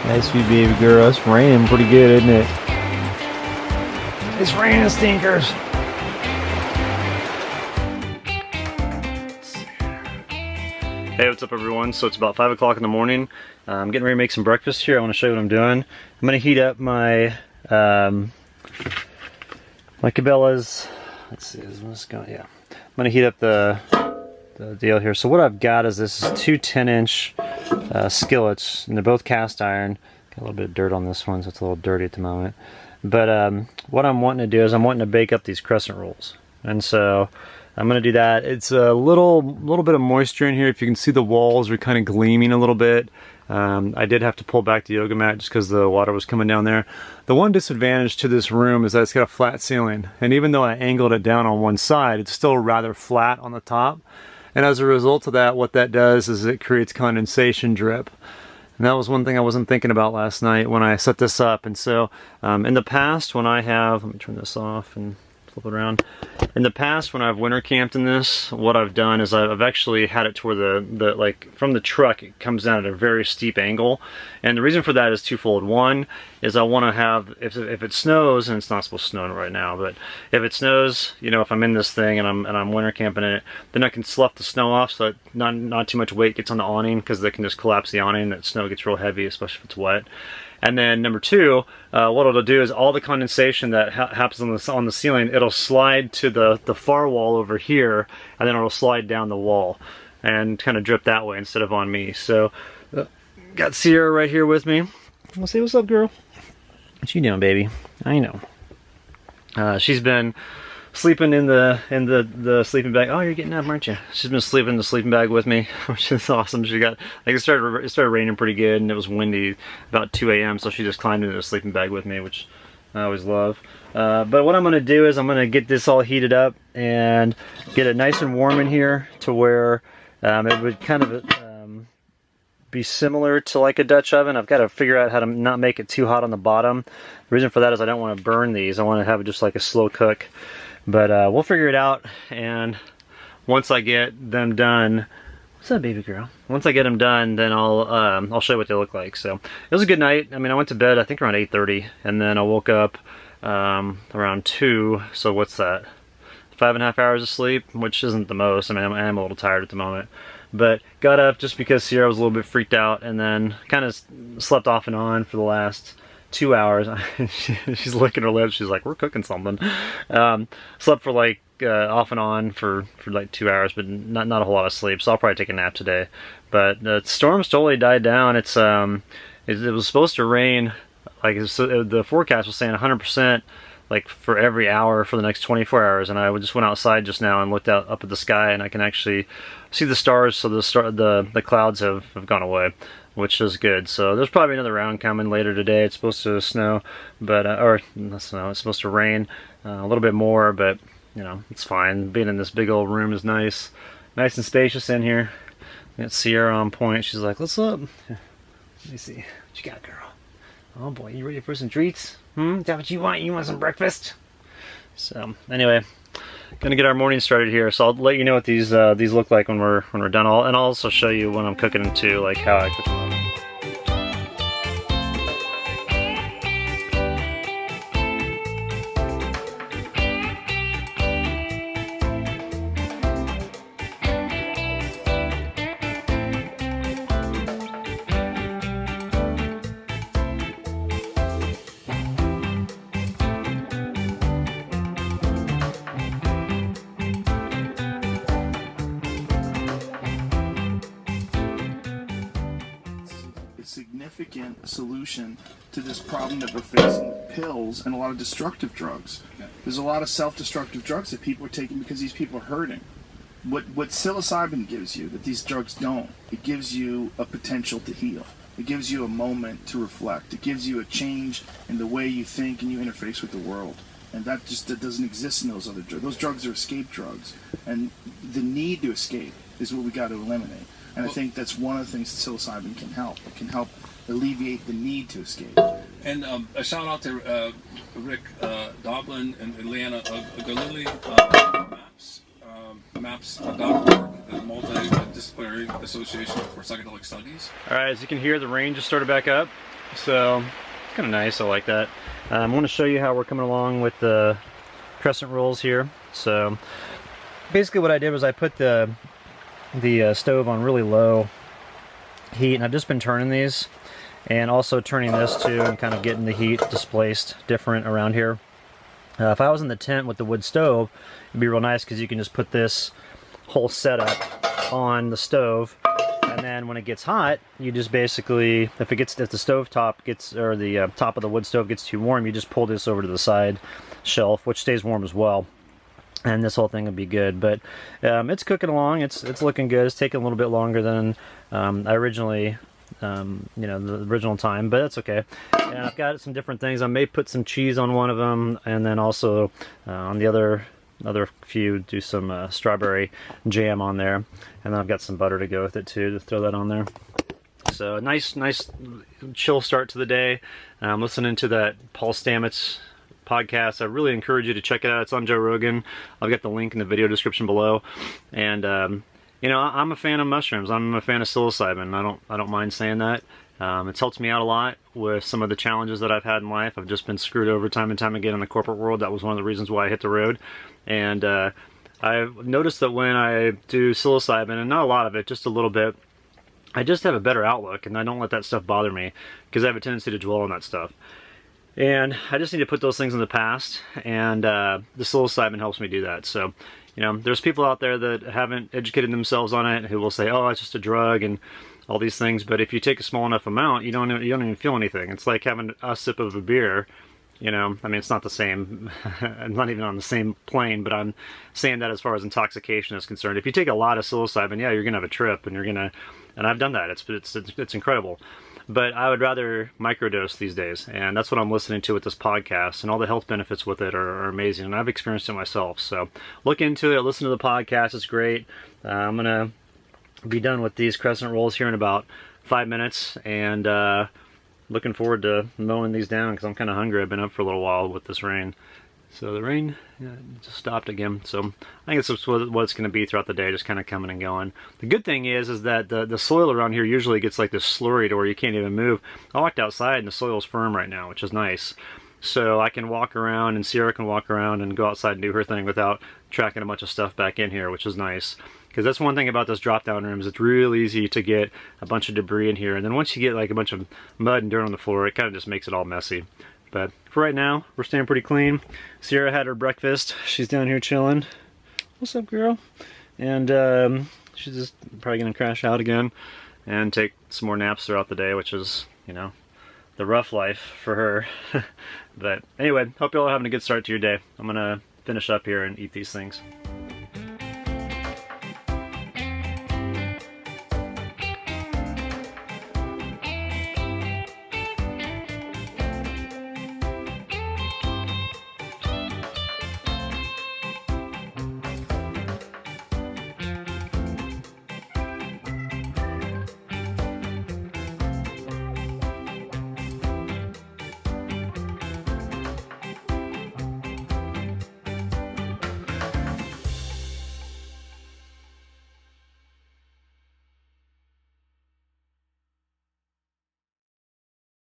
Nice sweet baby girl. It's raining pretty good, isn't it? It's raining stinkers. Hey, what's up everyone? So it's about 5 o'clock in the morning. I'm getting ready to make some breakfast here. I want to show you what I'm doing. I'm going to heat up my my Cabela's. Let's see, is this going? Yeah. I'm going to heat up the deal here. So what I've got is this is two 10-inch skillets, and they're both cast iron. Got a little bit of dirt on this one, so it's a little dirty at the moment. But what I'm wanting to do is I'm wanting to bake up these crescent rolls, and so I'm going to do that. It's a little bit of moisture in here. If you can see, the walls are kind of gleaming a little bit. I did have to pull back the yoga mat just because the water was coming down there. The one disadvantage to this room is that it's got a flat ceiling, and even though I angled it down on one side, it's still rather flat on the top. And as a result of that, what that does is it creates condensation drip. And that was one thing I wasn't thinking about last night when I set this up. And so in the past, when I have, let me turn this off and flip it around. In the past, when I've winter camped in this, what I've done is I've actually had it to where the like from the truck, it comes down at a very steep angle. And the reason for that is twofold. One is I want to have, if it snows, and it's not supposed to snow right now, but if it snows, you know, if I'm in this thing and I'm winter camping in it, then I can slough the snow off so that not too much weight gets on the awning, because they can just collapse the awning and that snow gets real heavy, especially if it's wet. And then number two, what it'll do is all the condensation that happens on the ceiling, it'll slide to the far wall over here, and then it'll slide down the wall and kind of drip that way instead of on me. So got Sierra right here with me. I'll say, what's up, girl? What you doing, baby? I know. She's been sleeping in the sleeping bag. Oh, you're getting up, aren't you? She's been sleeping in the sleeping bag with me, which is awesome. She got, like, it started raining pretty good, and it was windy about 2 a.m. so she just climbed into the sleeping bag with me, which I always love. But what I'm going to do is I'm going to get this all heated up and get it nice and warm in here to where it would kind of be similar to like a Dutch oven. I've got to figure out how to not make it too hot on the bottom. The reason for that is I don't want to burn these. I want to have it just like a slow cook. But we'll figure it out, and once I get them done, what's up, baby girl? Once I get them done, then I'll show you what they look like. So it was a good night. I mean, I went to bed I think around 8:30, and then I woke up around 2. So what's that? 5.5 hours of sleep, which isn't the most. I mean, I am a little tired at the moment, but got up just because Sierra was a little bit freaked out, and then kind of slept off and on for the last 2 hours. She's licking her lips. She's like, we're cooking something. Slept for like off and on for like 2 hours, but not a whole lot of sleep. So I'll probably take a nap today. But the storm's totally died down. It was supposed to rain. Like the forecast was saying 100%. Like for every hour for the next 24 hours, and I just went outside just now and looked out up at the sky, and I can actually see the stars. So the clouds have gone away, which is good. So there's probably another round coming later today. It's supposed to snow, but or not snow. It's supposed to rain a little bit more, but you know, it's fine. Being in this big old room is nice and spacious in here. Got Sierra on point. She's like, "What's up?" Let me see. What you got, girl? Oh boy, you ready for some treats? Is that what you want? You want some breakfast? So anyway, gonna get our morning started here. So I'll let you know what these look like when we're done. And I'll also show you when I'm cooking them too, like how I cook them. Significant solution to this problem that we're facing with pills and a lot of destructive drugs. There's a lot of self-destructive drugs that people are taking because these people are hurting. What psilocybin gives you that these drugs don't, it gives you a potential to heal. It gives you a moment to reflect. It gives you a change in the way you think and you interface with the world. And that doesn't exist in those other drugs. Those drugs are escape drugs. And the need to escape is what we got to eliminate. And I think that's one of the things that psilocybin can help. It can help alleviate the need to escape. And a shout out to Rick Doblin and Leanna Galili, maps.org, the Multidisciplinary Association for Psychedelic Studies. Alright, as you can hear, the rain just started back up. So it's kind of nice. I like that. I want to show you how we're coming along with the crescent rolls here. So basically what I did was I put the stove on really low heat, and I've just been turning these and also turning this too, and kind of getting the heat displaced different around here. If I was in the tent with the wood stove, it'd be real nice because you can just put this whole setup on the stove, and then when it gets hot, you just basically, if the stove top gets, or the top of the wood stove gets too warm, you just pull this over to the side shelf, which stays warm as well, and this whole thing would be good. But it's cooking along. It's looking good. It's taking a little bit longer than I originally, the original time, but that's okay. And I've got some different things. I may put some cheese on one of them, and then also on the other few do some strawberry jam on there, and then I've got some butter to go with it too, to throw that on there. So nice chill start to the day. I'm listening to that Paul Stamets podcast. I really encourage you to check it out. It's on Joe Rogan. I've got the link in the video description below. And I'm a fan of mushrooms. I'm a fan of psilocybin. I don't mind saying that. It's helped me out a lot with some of the challenges that I've had in life. I've just been screwed over time and time again in the corporate world. That was one of the reasons why I hit the road. And I've noticed that when I do psilocybin, and not a lot of it, just a little bit, I just have a better outlook, and I don't let that stuff bother me, because I have a tendency to dwell on that stuff. And I just need to put those things in the past, and the psilocybin helps me do that. So, there's people out there that haven't educated themselves on it, who will say, oh, it's just a drug and all these things. But if you take a small enough amount, you don't even feel anything. It's like having a sip of a beer. I mean, it's not the same. I'm not even on the same plane, but I'm saying that as far as intoxication is concerned. If you take a lot of psilocybin, yeah, you're gonna have a trip, and and I've done that. It's incredible. But I would rather microdose these days, and that's what I'm listening to with this podcast, and all the health benefits with it are amazing, and I've experienced it myself. So look into it, listen to the podcast, it's great. I'm gonna be done with these crescent rolls here in about 5 minutes, and looking forward to mowing these down because I'm kind of hungry. I've been up for a little while with this rain. So the rain just stopped again. So I think it's what it's going to be throughout the day, just kind of coming and going. The good thing is that the soil around here usually gets like this slurry to where you can't even move. I walked outside and the soil's firm right now, which is nice. So I can walk around, and Sierra can walk around and go outside and do her thing without tracking a bunch of stuff back in here, which is nice. Because that's one thing about this drop-down rooms, it's real easy to get a bunch of debris in here. And then once you get like a bunch of mud and dirt on the floor, it kind of just makes it all messy. But for right now, we're staying pretty clean. Sierra had her breakfast. She's down here chilling. What's up, girl? And she's just probably going to crash out again and take some more naps throughout the day, which is, the rough life for her. But anyway, hope you're all having a good start to your day. I'm going to finish up here and eat these things.